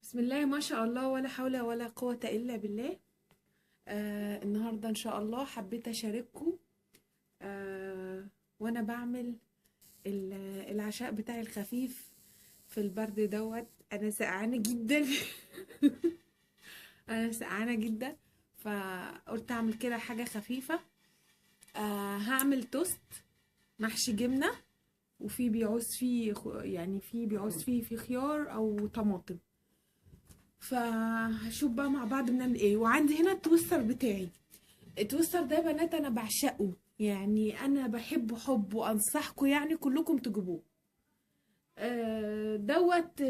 بسم الله ما شاء الله ولا حول ولا قوة إلا بالله. النهاردة إن شاء الله حبيت أشارككم. وأنا بعمل العشاء بتاعي الخفيف في البرد دوت. أنا سقعانة جدا. أنا سقعانة جدا، فقلت أعمل كده حاجة خفيفة. هعمل توست محشي جبنة، وفي بيعوز فيه يعني في بيعوز فيه في خيار أو طماطم. فهشوف بقى مع بعض بنعمل ايه. وعندي هنا التوستر بتاعي. التوستر ده يا بنات انا بعشقه، يعني انا بحبه حب، وانصحكم يعني كلكم تجيبوه. دوت.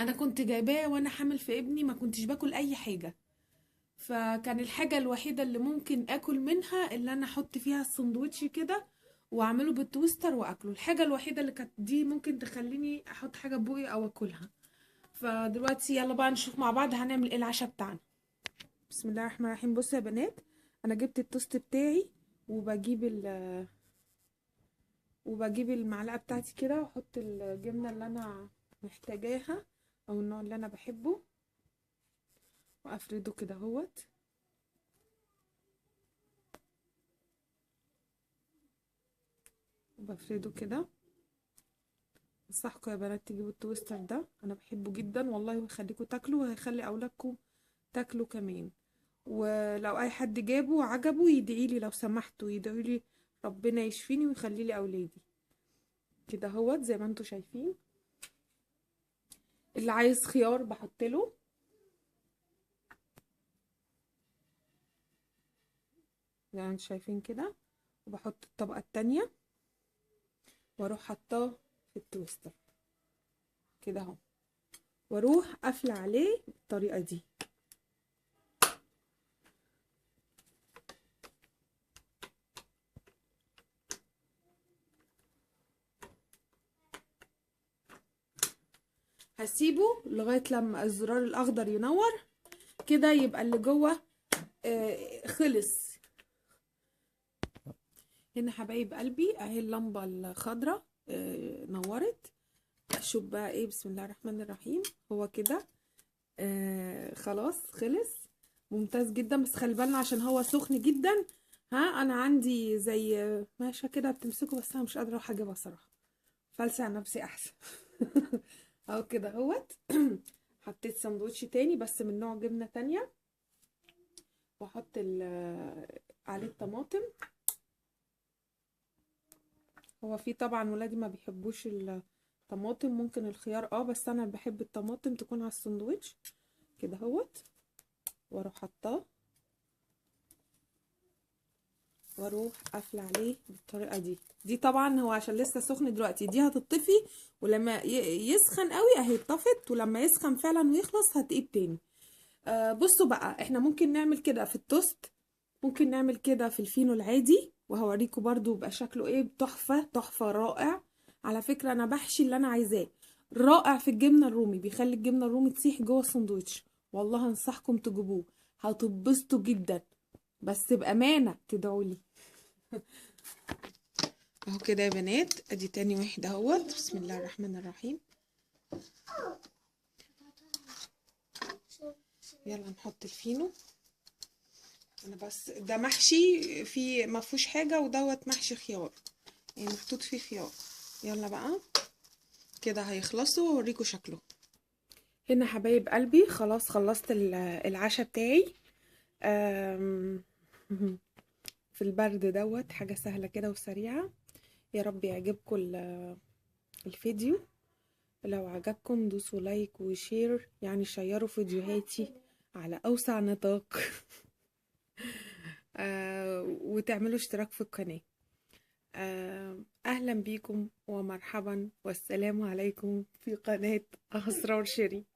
انا كنت جايباه وانا حامل في ابني، ما كنتش باكل اي حاجه. فكان الحاجه الوحيده اللي ممكن اكل منها اللي انا احط فيها السندوتش كده واعمله بالتوستر واكله. الحاجه الوحيده اللي كانت دي ممكن تخليني احط حاجه بوقي او اكلها. فدلوقتي يلا بقى نشوف مع بعض هنعمل ايه العشاء بتاعنا. بسم الله الرحمن الرحيم. بصوا يا بنات، انا جبت التوست بتاعي وبجيب وبجيب المعلقه بتاعتي كده واحط الجبنه اللي انا محتاجاها او النوع اللي انا بحبه، وافرده كده اهوت. وبفرده كده. انصحكم يا بنات تجيبوا التويستر ده، انا بحبه جدا والله، ويخليكم تاكلوا وهيخلي اولادكم تاكلوا كمان. ولو اي حد جابه وعجبه يدعيلي، لو سمحتوا يدعيلي ربنا يشفيني ويخلي لي اولادي. كده اهوت زي ما انتوا شايفين. اللي عايز خيار بحط له، زي ما انتوا شايفين كده. وبحط الطبقة التانية واروح حطاه في التويستر كده اهو، واروح قافلة عليه بالطريقة دي. هسيبه لغاية لما الزرار الاخضر ينور كده، يبقى اللي جوه خلص. هنا حبايب قلبي اهي اللمبة الخضراء نورت. اشوف بقى ايه. بسم الله الرحمن الرحيم. هو كده خلاص خلص. ممتاز جدا، بس خلي بالنا عشان هو سخن جدا. ها انا عندي زي ماشة كده بتمسكه، بس انا مش قادرة اروح اجيبها صراحة، فلسع نفسي احسن. اهو كده اهوت. حطيت سندوتش تاني بس من نوع جبنة تانية، واحط عليه الطماطم. هو في طبعا ولادي ما بيحبوش الطماطم، ممكن الخيار بس انا بحب الطماطم تكون على السندوتش كده اهوت. واروح حطاه واروح قافله عليه بالطريقه دي طبعا هو عشان لسه سخن دلوقتي، دي هتطفي، ولما يسخن قوي اهي اتطفت، ولما يسخن فعلا ويخلص هتقيد تاني. بصوا بقى، احنا ممكن نعمل كده في التوست، ممكن نعمل كده في الفينو العادي، وهوريكم برضو بقى شكله ايه. تحفه تحفه رائع. على فكره انا بحشي اللي انا عايزاه. رائع في الجبنه الرومي، بيخلي الجبنه الرومي تسيح جوه الساندوتش. والله انصحكم تجيبوه، هتتبسطوا جدا، بس بامانه تدعوا لي. اهو كده يا بنات، ادي تاني واحد اهوت. بسم الله الرحمن الرحيم. يلا نحط الفينو. انا بس ده محشي فيه ما فيهوش حاجه، ودوت محشي خيار يعني محطوط فيه خيار. يلا بقى كده هيخلصوا واوريكم شكله. هنا حبايب قلبي خلاص خلصت العشاء بتاعي. في البرد دوت حاجه سهله كده وسريعه. يا رب يعجبكم الفيديو. لو عجبكم دوسوا لايك وشير، يعني شيروا فيديوهاتي على أوسع نطاق. وتعملوا اشتراك في القناة. أهلا بيكم ومرحبا، والسلام عليكم في قناة أسرار شيرين.